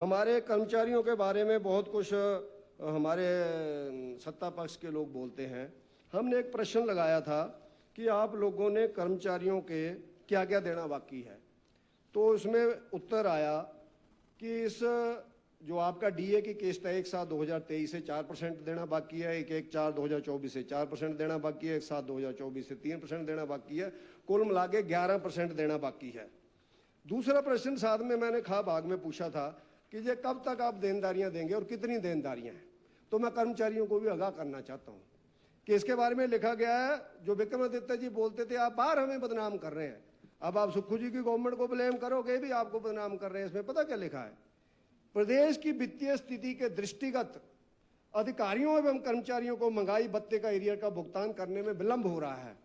हमारे कर्मचारियों के बारे में बहुत कुछ हमारे सत्ता पक्ष के लोग बोलते हैं। हमने एक प्रश्न लगाया था कि आप लोगों ने कर्मचारियों के क्या क्या देना बाकी है, तो उसमें उत्तर आया कि इस जो आपका डीए की किस्त है 1/7/2023 से 4% देना बाकी है, 1/4/2024 से 4% देना बाकी है, 1/7/2024 से 3% देना बाकी है, कुल मिला के 11% देना बाकी है। दूसरा प्रश्न साथ में मैंने खा भाग में पूछा था कि ये कब तक आप देनदारियां देंगे और कितनी देनदारियां हैं। तो मैं कर्मचारियों को भी आगाह करना चाहता हूं कि इसके बारे में लिखा गया है, जो विक्रमादित्य जी बोलते थे आप बार हमें बदनाम कर रहे हैं, अब आप सुक्खू जी की गवर्नमेंट को ब्लेम करोगे भी आपको बदनाम कर रहे हैं। इसमें पता क्या लिखा है, प्रदेश की वित्तीय स्थिति के दृष्टिगत अधिकारियों एवं कर्मचारियों को महंगाई भत्ते का एरियर का भुगतान करने में विलंब हो रहा है।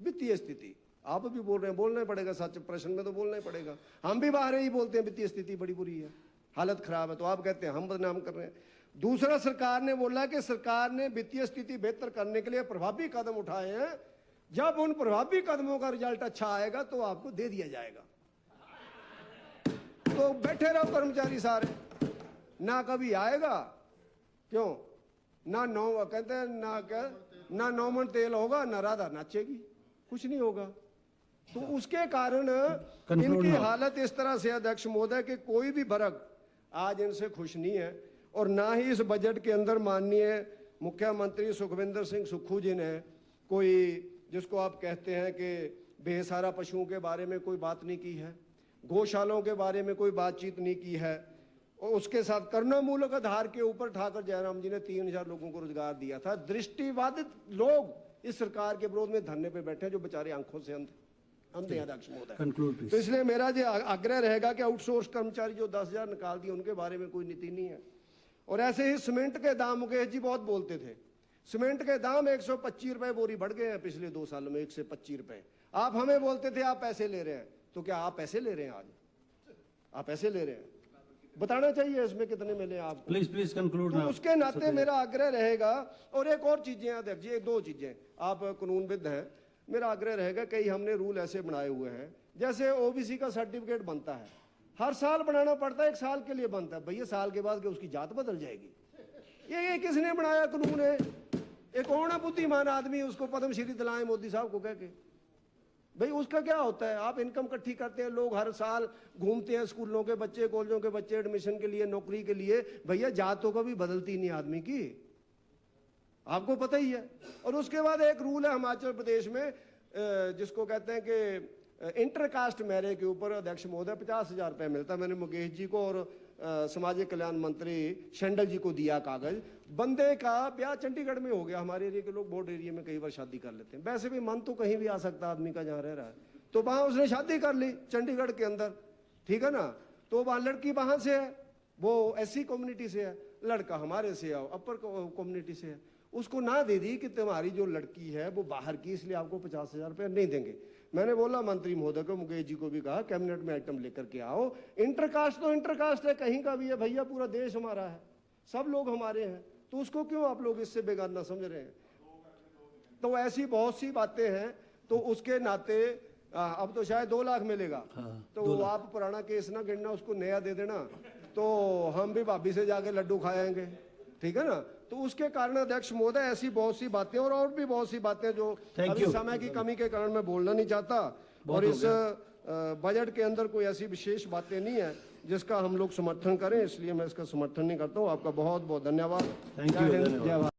वित्तीय स्थिति आप भी बोल रहे हैं, बोलना ही पड़ेगा, सच प्रश्न में तो बोलना ही पड़ेगा। हम भी बाहर ही बोलते हैं वित्तीय स्थिति बड़ी बुरी है, हालत खराब है, तो आप कहते हैं हम बदनाम कर रहे हैं। दूसरा, सरकार ने बोला कि सरकार ने वित्तीय स्थिति बेहतर करने के लिए प्रभावी कदम उठाए हैं, जब उन प्रभावी कदमों का रिजल्ट अच्छा आएगा तो आपको दे दिया जाएगा। तो बैठे रहो कर्मचारी सारे, ना कभी आएगा, क्यों ना नौ कहते हैं ना क्या, ना 9 मन तेल होगा ना राधा नाचेगी, कुछ नहीं होगा। तो उसके कारण इनकी हालत इस तरह से अध्यक्ष महोदय कि कोई भी वर्ग आज इनसे खुश नहीं है, और ना ही इस बजट के अंदर माननीय मुख्यमंत्री सुखविंदर सिंह सुक्खू जी ने कोई, जिसको आप कहते हैं कि बेसहारा पशुओं के बारे में कोई बात नहीं की है, गौशालाओं के बारे में कोई बातचीत नहीं की है, और उसके साथ करुणामूलक आधार के ऊपर ठाकर जयराम जी ने 3000 लोगों को रोजगार दिया था। दृष्टिबाधित लोग इस सरकार के विरोध में धरने पे बैठे हैं, जो बेचारे आंखों से अंधे अध्यक्ष महोदय। तो इसलिए मेरा जो आग्रह रहेगा कि आउटसोर्स कर्मचारी जो 10,000 निकाल दिए, उनके बारे में कोई नीति नहीं है। और ऐसे ही सीमेंट के दाम, मुकेश जी बहुत बोलते थे, सीमेंट के दाम 125 रुपए बोरी बढ़ गए हैं पिछले 2 सालों में, 1 से 25 रुपए। आप हमें बोलते थे आप पैसे ले रहे हैं, तो क्या आप पैसे ले रहे हैं? आज आप पैसे ले रहे हैं, बताना चाहिए इसमें कितने मिले आपको। Please conclude. तो उसके नाते मेरा आग्रह रहेगा, और एक और चीजें अध्यक्ष जी, 2 चीजें, आप कानूनविद हैं, मेरा आग्रह रहेगा, कई हमने रूल ऐसे बनाए हुए हैं, जैसे ओबीसी का सर्टिफिकेट बनता है, हर साल बनाना पड़ता है, 1 साल के लिए बनता है, भैया साल के बाद कि उसकी जात बदल जाएगी। ये किसने बनाया कानून है? एक कौन है बुद्धिमान आदमी, उसको पद्मश्री दिलाएं मोदी साहब को कह के? भाई उसका क्या होता है? आप इनकम इकट्ठी करते हैं, लोग हर साल घूमते हैं, स्कूलों के बच्चे, कॉलेजों के बच्चे एडमिशन के लिए, नौकरी के लिए, भैया जात तो कभी बदलती नहीं आदमी की, आपको पता ही है। और उसके बाद एक रूल है हिमाचल प्रदेश में, जिसको कहते हैं कि इंटरकास्ट मैरिज के ऊपर अध्यक्ष महोदय 50,000 रुपये मिलता है। मैंने मुकेश जी को और सामाजिक कल्याण मंत्री शेंडल जी को दिया कागज, बंदे का ब्याह चंडीगढ़ में हो गया। हमारे एरिया के लोग बोर्ड एरिया में कई बार शादी कर लेते हैं, वैसे भी मन तो कहीं भी आ सकता आदमी का जहाँ रह रहा है, तो वहां उसने शादी कर ली चंडीगढ़ के अंदर, ठीक है ना। तो वहां लड़की वहां से है, वो SC कम्युनिटी से है, लड़का हमारे से है, अपर कम्युनिटी से है, उसको ना दे दी कि तुम्हारी जो लड़की है वो बाहर की, इसलिए आपको 50,000 रुपये नहीं देंगे। मैंने बोला मंत्री महोदय को, मुकेश जी को भी कहा, कैबिनेट में आइटम लेकर के आओ। इंटरकास्ट तो इंटरकास्ट है, कहीं का भी है भैया, पूरा देश हमारा है, सब लोग हमारे हैं, तो उसको क्यों आप लोग इससे बेगाना समझ रहे हैं? तो ऐसी बहुत सी बातें हैं, तो उसके नाते अब तो शायद 2 लाख मिलेगा। तो आप पुराना केस ना गिनना, उसको नया दे देना, तो हम भी भाभी से जाके लड्डू खाएंगे, ठीक है ना। तो उसके कारण अध्यक्ष महोदय ऐसी बहुत सी बातें, और भी बहुत सी बातें जो अभी समय की कमी के कारण मैं बोलना नहीं चाहता, और इस बजट के अंदर कोई ऐसी विशेष बातें नहीं है जिसका हम लोग समर्थन करें, इसलिए मैं इसका समर्थन नहीं करता हूं। आपका बहुत बहुत धन्यवाद।